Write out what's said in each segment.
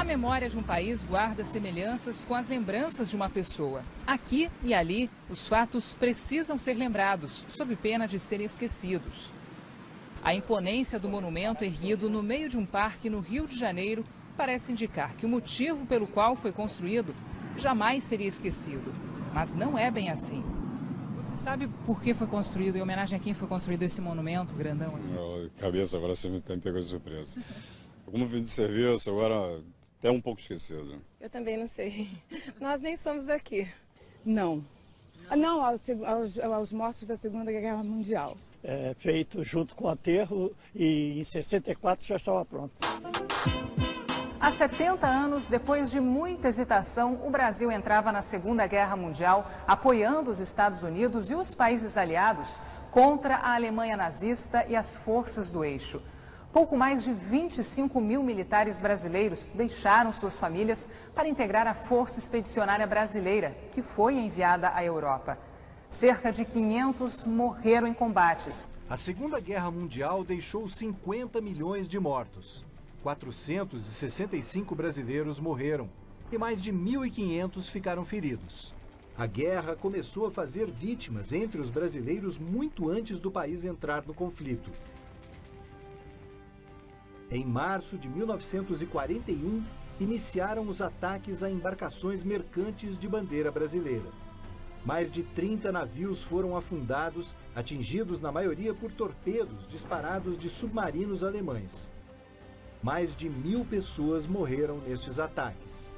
memória de um país guarda semelhanças com as lembranças de uma pessoa. Aqui e ali, os fatos precisam ser lembrados, sob pena de serem esquecidos. A imponência do monumento erguido no meio de um parque no Rio de Janeiro parece indicar que o motivo pelo qual foi construído jamais seria esquecido. Mas não é bem assim. Você sabe por que foi construído, em homenagem a quem foi construído esse monumento grandão aqui? Cabeça, agora você me pegou de surpresa. Como fim de serviço, agora até um pouco esquecido. Eu também não sei. Nós nem somos daqui. Não. Não, aos mortos da Segunda Guerra Mundial. É feito junto com o aterro e em 64 já estava pronto. Há 70 anos, depois de muita hesitação, o Brasil entrava na Segunda Guerra Mundial, apoiando os Estados Unidos e os países aliados contra a Alemanha nazista e as forças do eixo. Pouco mais de 25 mil militares brasileiros deixaram suas famílias para integrar a Força Expedicionária Brasileira, que foi enviada à Europa. Cerca de 500 morreram em combates. A Segunda Guerra Mundial deixou 50 milhões de mortos. 465 brasileiros morreram e mais de 1.500 ficaram feridos. A guerra começou a fazer vítimas entre os brasileiros muito antes do país entrar no conflito. Em março de 1941, iniciaram os ataques a embarcações mercantes de bandeira brasileira. Mais de 30 navios foram afundados, atingidos na maioria por torpedos disparados de submarinos alemães. Mais de 1.000 pessoas morreram nestes ataques.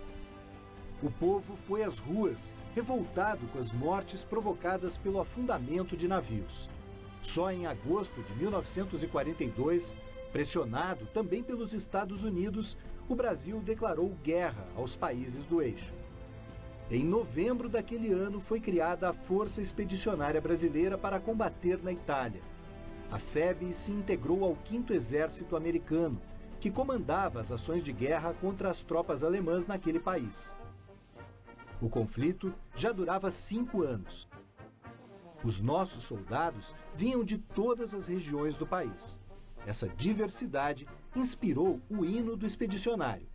O povo foi às ruas, revoltado com as mortes provocadas pelo afundamento de navios. Só em agosto de 1942, pressionado também pelos Estados Unidos, o Brasil declarou guerra aos países do eixo. Em novembro daquele ano foi criada a Força Expedicionária Brasileira para combater na Itália. A FEB se integrou ao 5º Exército Americano, que comandava as ações de guerra contra as tropas alemãs naquele país. O conflito já durava 5 anos. Os nossos soldados vinham de todas as regiões do país. Essa diversidade inspirou o hino do expedicionário.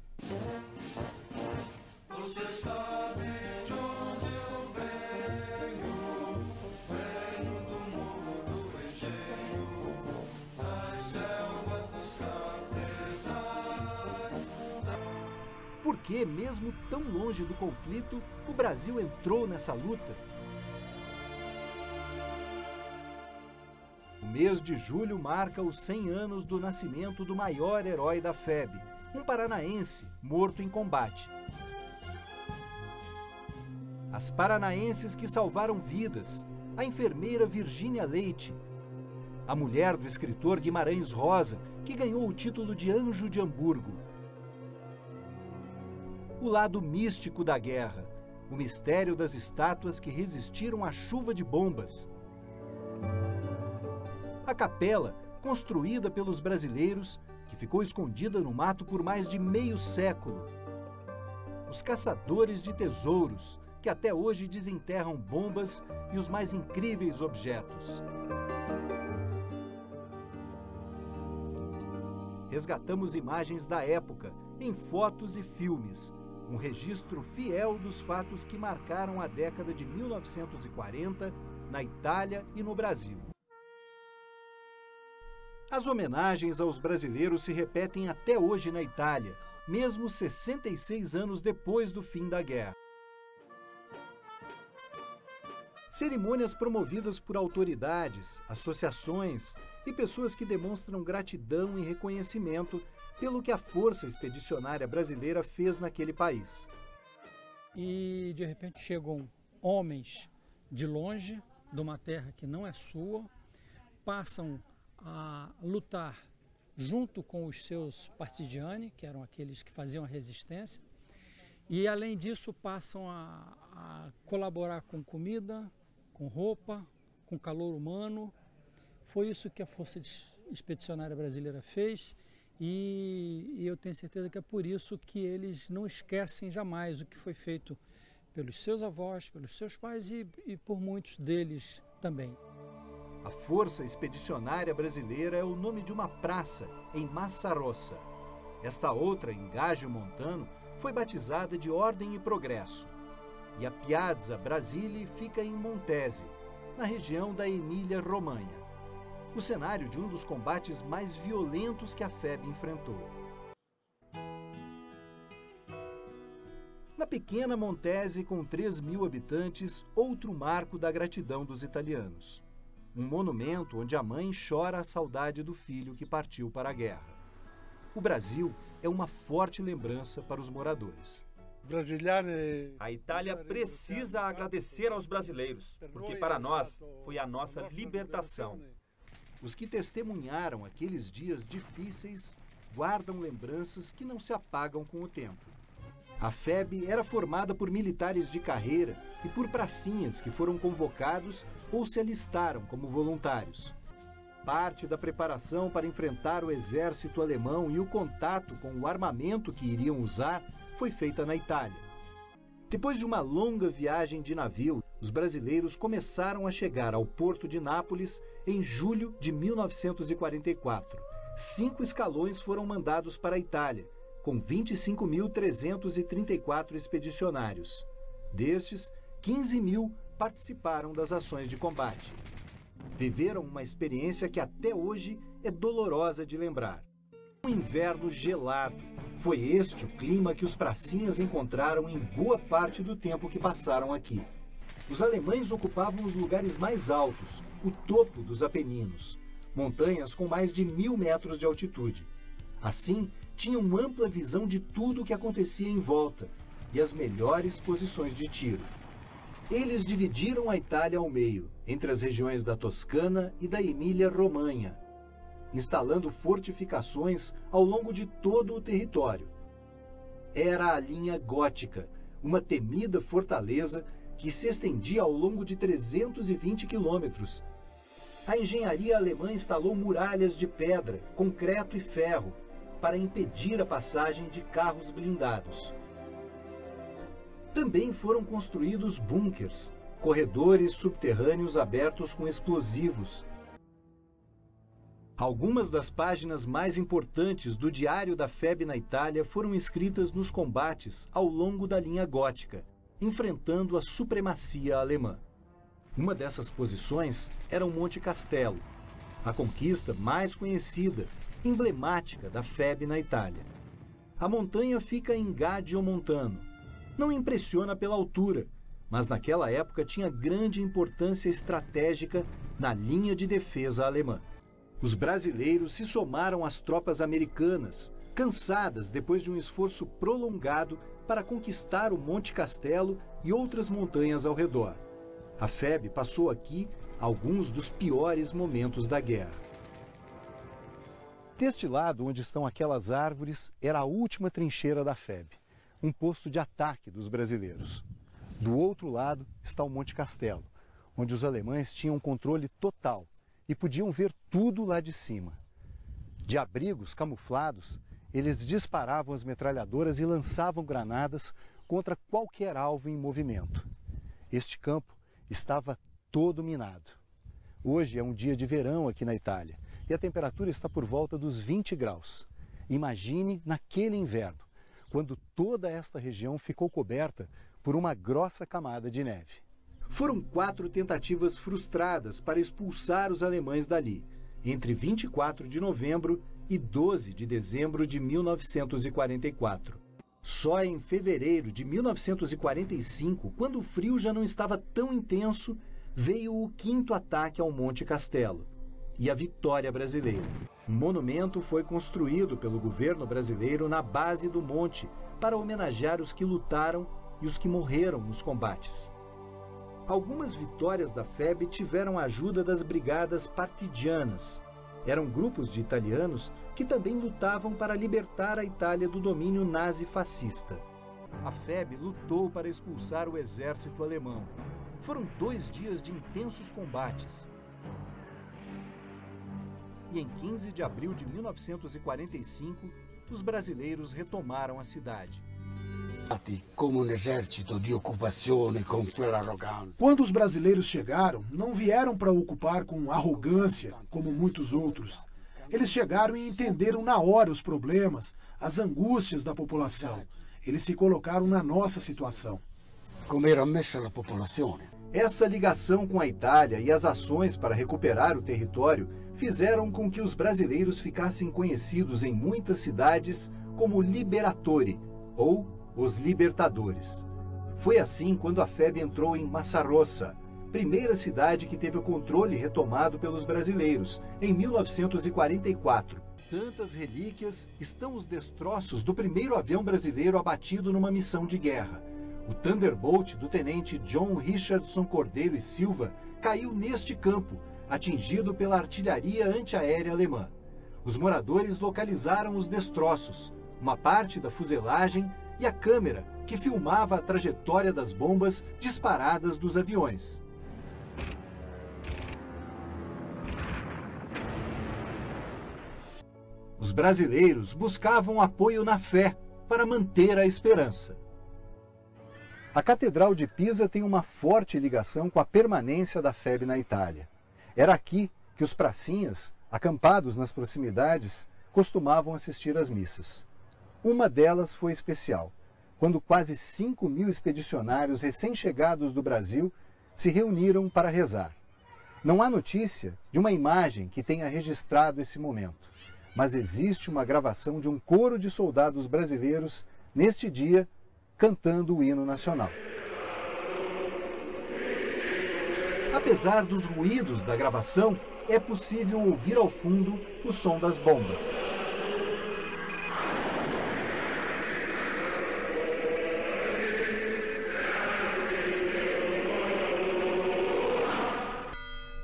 Você sabe de onde eu venho, venho do morro do engenho, das selvas dos cafezais. Por que, mesmo tão longe do conflito, o Brasil entrou nessa luta? O mês de julho marca os 100 anos do nascimento do maior herói da FEB, um paranaense morto em combate. As paranaenses que salvaram vidas, a enfermeira Virgínia Leite, a mulher do escritor Guimarães Rosa, que ganhou o título de Anjo de Hamburgo. O lado místico da guerra, o mistério das estátuas que resistiram à chuva de bombas. A capela, construída pelos brasileiros, que ficou escondida no mato por mais de meio século. Os caçadores de tesouros, que até hoje desenterram bombas e os mais incríveis objetos. Resgatamos imagens da época, em fotos e filmes, um registro fiel dos fatos que marcaram a década de 1940 na Itália e no Brasil. As homenagens aos brasileiros se repetem até hoje na Itália, mesmo 66 anos depois do fim da guerra. Cerimônias promovidas por autoridades, associações e pessoas que demonstram gratidão e reconhecimento pelo que a Força Expedicionária Brasileira fez naquele país. E de repente chegam homens de longe, de uma terra que não é sua, passam a lutar junto com os seus partigiani, que eram aqueles que faziam a resistência, e além disso passam a colaborar com comida, com roupa, com calor humano. Foi isso que a Força Expedicionária Brasileira fez e eu tenho certeza que é por isso que eles não esquecem jamais o que foi feito pelos seus avós, pelos seus pais e por muitos deles também. A Força Expedicionária Brasileira é o nome de uma praça em Massa Rossa. Esta outra, em Gágio Montano, foi batizada de Ordem e Progresso, e a Piazza Brasile fica em Montese, na região da Emília-Romanha, o cenário de um dos combates mais violentos que a FEB enfrentou. Na pequena Montese, com 3.000 habitantes, outro marco da gratidão dos italianos. Um monumento onde a mãe chora a saudade do filho que partiu para a guerra. O Brasil é uma forte lembrança para os moradores. A Itália precisa agradecer aos brasileiros, porque para nós foi a nossa libertação. Os que testemunharam aqueles dias difíceis guardam lembranças que não se apagam com o tempo. A FEB era formada por militares de carreira e por pracinhas que foram convocados ou se alistaram como voluntários. Parte da preparação para enfrentar o exército alemão e o contato com o armamento que iriam usar foi feita na Itália. Depois de uma longa viagem de navio, os brasileiros começaram a chegar ao porto de Nápoles em julho de 1944. 5 escalões foram mandados para a Itália, com 25.334 expedicionários. Destes, 15.000 participaram das ações de combate. Viveram uma experiência que até hoje é dolorosa de lembrar. Um inverno gelado. Foi este o clima que os pracinhas encontraram em boa parte do tempo que passaram aqui. Os alemães ocupavam os lugares mais altos, o topo dos Apeninos, montanhas com mais de 1.000 metros de altitude. Assim, tinham ampla visão de tudo o que acontecia em volta e as melhores posições de tiro. Eles dividiram a Itália ao meio, entre as regiões da Toscana e da Emília-Romanha, instalando fortificações ao longo de todo o território. Era a linha gótica, uma temida fortaleza que se estendia ao longo de 320 quilômetros. A engenharia alemã instalou muralhas de pedra, concreto e ferro para impedir a passagem de carros blindados. Também foram construídos búnkers, corredores subterrâneos abertos com explosivos. Algumas das páginas mais importantes do Diário da FEB na Itália foram escritas nos combates ao longo da linha gótica, enfrentando a supremacia alemã. Uma dessas posições era o Monte Castelo, a conquista mais conhecida, emblemática da FEB na Itália. A montanha fica em Gadio Montano. Não impressiona pela altura, mas naquela época tinha grande importância estratégica na linha de defesa alemã. Os brasileiros se somaram às tropas americanas, cansadas depois de um esforço prolongado para conquistar o Monte Castelo e outras montanhas ao redor. A FEB passou aqui alguns dos piores momentos da guerra. Deste lado, onde estão aquelas árvores, era a última trincheira da FEB, um posto de ataque dos brasileiros. Do outro lado está o Monte Castelo, onde os alemães tinham controle total e podiam ver tudo lá de cima. De abrigos camuflados, eles disparavam as metralhadoras e lançavam granadas contra qualquer alvo em movimento. Este campo estava todo minado. Hoje é um dia de verão aqui na Itália e a temperatura está por volta dos 20 graus. Imagine naquele inverno, quando toda esta região ficou coberta por uma grossa camada de neve. Foram 4 tentativas frustradas para expulsar os alemães dali, entre 24 de novembro e 12 de dezembro de 1944. Só em fevereiro de 1945, quando o frio já não estava tão intenso, veio o 5º ataque ao Monte Castelo e a vitória brasileira. Um monumento foi construído pelo governo brasileiro na base do monte para homenagear os que lutaram e os que morreram nos combates. Algumas vitórias da FEB tiveram a ajuda das brigadas partigianas. Eram grupos de italianos que também lutavam para libertar a Itália do domínio nazi-fascista. A FEB lutou para expulsar o exército alemão. Foram 2 dias de intensos combates. E em 15 de abril de 1945, os brasileiros retomaram a cidade. Como um exército de ocupação com aquela arrogância. Quando os brasileiros chegaram, não vieram para ocupar com arrogância, como muitos outros. Eles chegaram e entenderam na hora os problemas, as angústias da população. Eles se colocaram na nossa situação. Come era messa a popolazione. Essa ligação com a Itália e as ações para recuperar o território fizeram com que os brasileiros ficassem conhecidos em muitas cidades como Liberatori, ou os Libertadores. Foi assim quando a FEB entrou em Massarrossa, primeira cidade que teve o controle retomado pelos brasileiros, em 1944. Tantas relíquias estão os destroços do primeiro avião brasileiro abatido numa missão de guerra. O Thunderbolt do tenente John Richardson Cordeiro e Silva caiu neste campo, atingido pela artilharia antiaérea alemã. Os moradores localizaram os destroços, uma parte da fuselagem e a câmera que filmava a trajetória das bombas disparadas dos aviões. Os brasileiros buscavam apoio na fé para manter a esperança. A Catedral de Pisa tem uma forte ligação com a permanência da FEB na Itália. Era aqui que os pracinhas, acampados nas proximidades, costumavam assistir às missas. Uma delas foi especial, quando quase 5.000 expedicionários recém-chegados do Brasil se reuniram para rezar. Não há notícia de uma imagem que tenha registrado esse momento, mas existe uma gravação de um coro de soldados brasileiros neste dia cantando o hino nacional. Apesar dos ruídos da gravação, é possível ouvir ao fundo o som das bombas.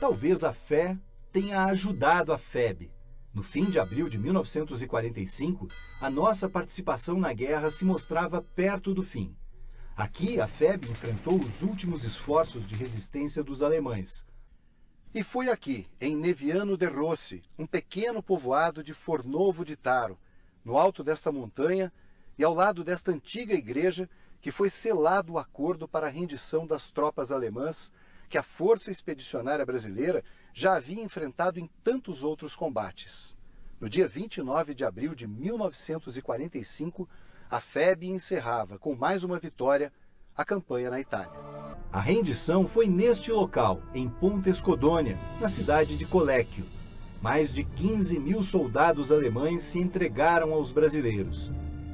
Talvez a fé tenha ajudado a FEB. No fim de abril de 1945, a nossa participação na guerra se mostrava perto do fim. Aqui, a FEB enfrentou os últimos esforços de resistência dos alemães. E foi aqui, em Neviano de Rossi, um pequeno povoado de Fornovo di Taro, no alto desta montanha e ao lado desta antiga igreja, que foi selado o acordo para a rendição das tropas alemãs que a Força Expedicionária Brasileira já havia enfrentado em tantos outros combates. No dia 29 de abril de 1945, a FEB encerrava, com mais uma vitória, a campanha na Itália. A rendição foi neste local, em Ponte Scodônia, na cidade de Colecchio. Mais de 15.000 soldados alemães se entregaram aos brasileiros.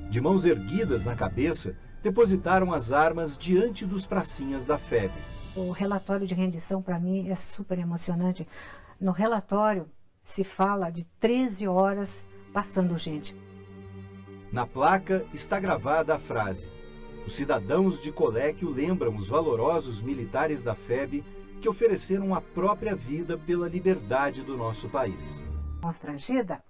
De mãos erguidas na cabeça, depositaram as armas diante dos pracinhas da FEB. O relatório de rendição, para mim, é super emocionante. No relatório, se fala de 13 horas passando gente. Na placa está gravada a frase: os cidadãos de Colecchio lembram os valorosos militares da FEB que ofereceram a própria vida pela liberdade do nosso país. Constrangida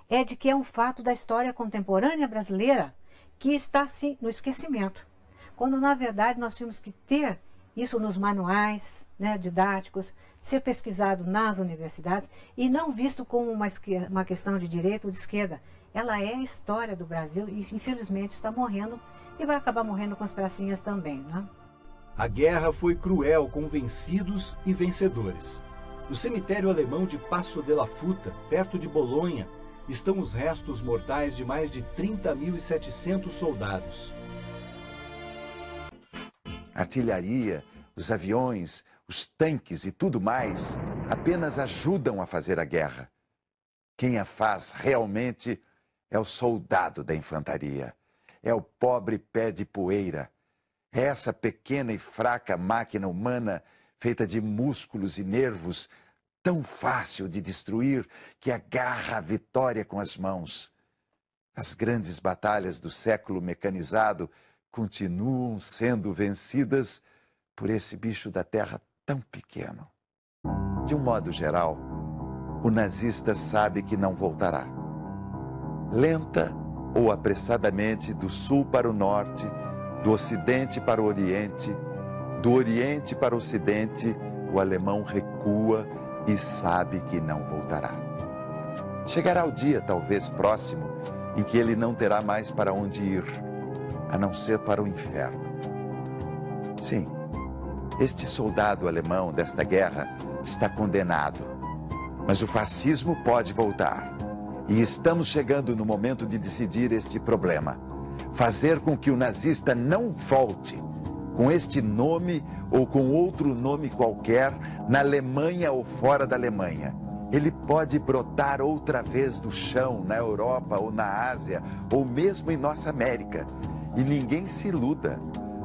é de que é um fato da história contemporânea brasileira que está, assim, no esquecimento. Quando, na verdade, nós tínhamos que ter isso nos manuais, né, didáticos, ser pesquisado nas universidades e não visto como uma questão de direita ou de esquerda. Ela é a história do Brasil e, infelizmente, está morrendo e vai acabar morrendo com as pracinhas também, né? A guerra foi cruel com vencidos e vencedores. No cemitério alemão de Passo della Futa, perto de Bolonha, estão os restos mortais de mais de 30.700 soldados. A artilharia, os aviões, os tanques e tudo mais apenas ajudam a fazer a guerra. Quem a faz realmente é o soldado da infantaria, é o pobre pé de poeira, é essa pequena e fraca máquina humana feita de músculos e nervos, tão fácil de destruir que agarra a vitória com as mãos. As grandes batalhas do século mecanizado continuam sendo vencidas por esse bicho da terra tão pequeno. De um modo geral, o nazista sabe que não voltará. Lenta ou apressadamente, do sul para o norte, do ocidente para o oriente, do oriente para o ocidente, o alemão recua e sabe que não voltará. Chegará o dia, talvez próximo, em que ele não terá mais para onde ir, a não ser para o inferno. Sim, este soldado alemão desta guerra está condenado, mas o fascismo pode voltar. E estamos chegando no momento de decidir este problema. fazer com que o nazista não volte com este nome ou com outro nome qualquer na Alemanha ou fora da Alemanha. Ele pode brotar outra vez do chão na Europa ou na Ásia ou mesmo em nossa América. E ninguém se iluda.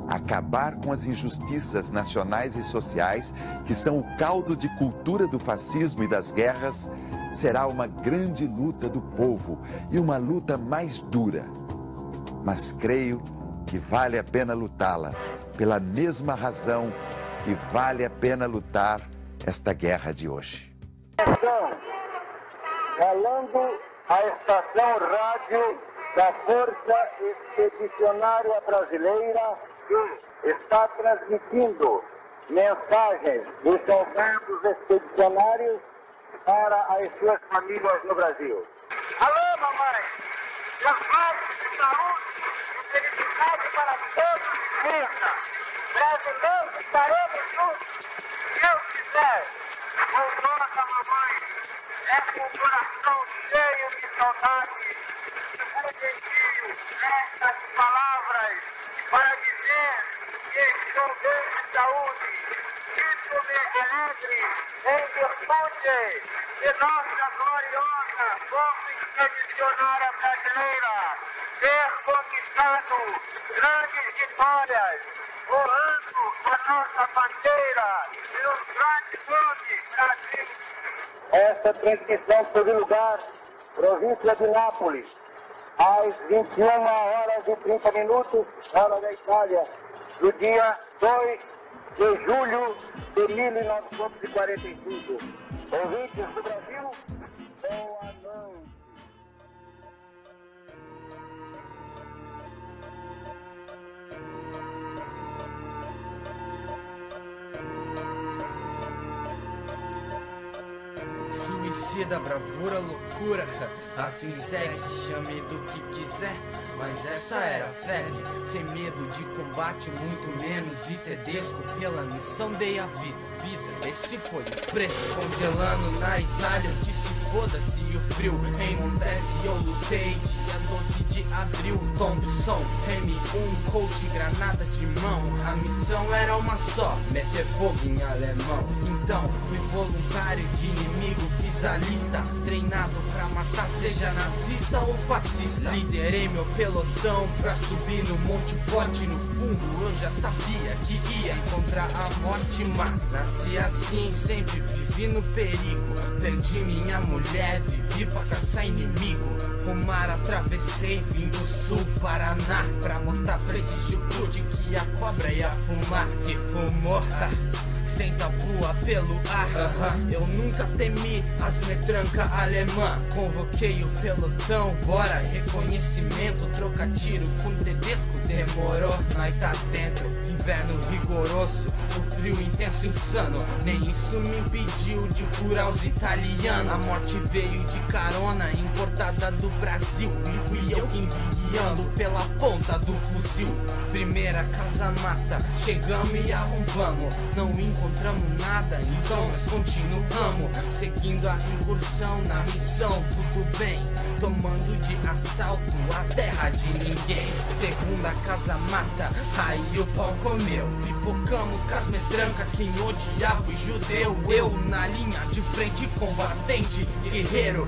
Acabar com as injustiças nacionais e sociais, que são o caldo de cultura do fascismo e das guerras, será uma grande luta do povo e uma luta mais dura. Mas creio que vale a pena lutá-la, pela mesma razão que vale a pena lutar esta guerra de hoje. Falando a estação rádio da Força Expedicionária Brasileira, que está transmitindo mensagens dos soldados expedicionários para as suas famílias no Brasil. Alô, mamãe! Trabalho de saúde e felicidade para todos de vida. Brasileiros estaremos juntos, se Deus quiser. Bondosa mamãe, é com o coração cheio de saudade que vos envio estas palavras para dizer que estou bem de saúde. Sinto-me alegre em virtude de nossa gloriosa Força Expedicionária Brasileira ter conquistado grandes vitórias, honrando a nossa bandeira e os grandes nomes Brasil. Esta transmissão teve lugar, província de Nápoles, às 21h30, hora da Itália, do dia 2 de julho de 1945. Ouvintes do Brasil, boa noite. Suicida, bravura, loucura, assim segue, chame do que quiser. Mas essa era a febre, sem medo de combate, muito menos de Tedesco. Pela missão dei a vida, esse foi o preço. Congelando na Itália, eu disse foda-se o frio. Em Montese eu lutei, dia 12 de abril. Thompson, M1, Colt, granada de mão. A missão era uma só, meter fogo em alemão. Então, fui voluntário de inimigo, fiz a lista. Treinado pra matar, seja nazista ou fascista. Liderei meu pelotão pra subir no Monte Forte. No fundo eu já sabia que ia encontrar a morte, mas nasci assim, sempre vivi no perigo. Perdi minha mulher, vivi pra caçar inimigo. O mar atravessei, vim do sul, Paraná, pra mostrar pra esse chucrute que a cobra ia fumar. Que fumou, sem tabu, pelo ar. Eu nunca temi as metranca alemã. Convoquei o pelotão, bora, reconhecimento. Troca tiro com Tedesco, demorou, nós tá dentro. Inverno rigoroso, o frio intenso, insano. Nem isso me impediu de furar os italianos. A morte veio de carona, importada do Brasil. E fui eu quem vi guiando pela ponta do fuzil. Primeira casa mata, chegamos e arrombamos. Não encontramos nada, então nós continuamos. Seguindo a incursão na missão, tudo bem. Tomando de assalto a terra de ninguém. Segunda casa mata, aí o pau comeu. Pipocamos com as metranca, quem odiava o judeu. Eu na linha de frente, combatente, guerreiro.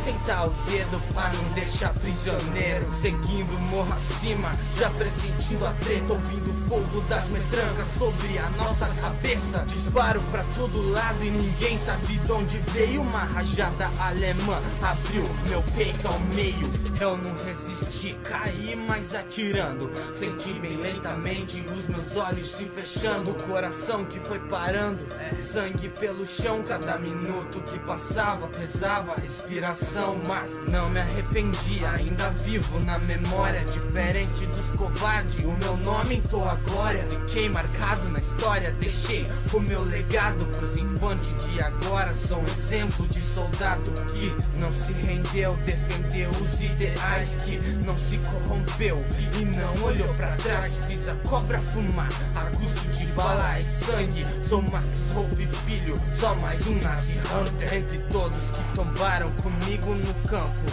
Sentar o dedo pra não deixar prisioneiro. Seguindo morro acima, já pressentindo a treta. Ouvindo o fogo das metrancas sobre a nossa cabeça. Disparo pra todo lado e ninguém sabe de onde veio. Uma rajada alemã abriu meu peito ao meio. Eu não resisti, caí, mas atirando. Senti bem lentamente os meus olhos se fechando. O coração que foi parando, sangue pelo chão. Cada minuto que passava pesava a respiração. Mas não me arrependi, ainda vivo na memória. Diferente dos covardes, o meu nome entoa a glória. Fiquei marcado na história, deixei o meu legado pros infantes de agora. Sou um exemplo de soldado que não se rendeu, defendeu os ideais, que não se corrompeu e não olhou pra trás. Fiz a cobra fumar, a custo de bala e sangue. Sou Max Wolf, filho, só mais um Nazi Hunter. Entre todos que tombaram comigo no campo,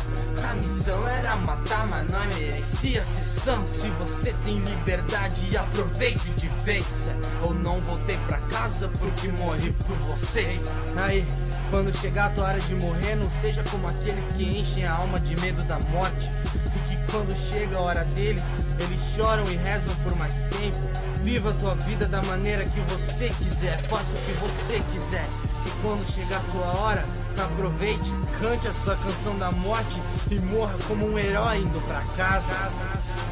a missão era matar, mas nós merecia ser coração. Se você tem liberdade, aproveite de vez. Ou não voltei pra casa porque morri por vocês. Aí, quando chegar a tua hora de morrer, não seja como aqueles que enchem a alma de medo da morte, e que quando chega a hora deles, eles choram e rezam por mais tempo. Viva a tua vida da maneira que você quiser, faça o que você quiser. E quando chegar a tua hora, aproveite, cante a sua canção da morte e morra como um herói indo pra casa.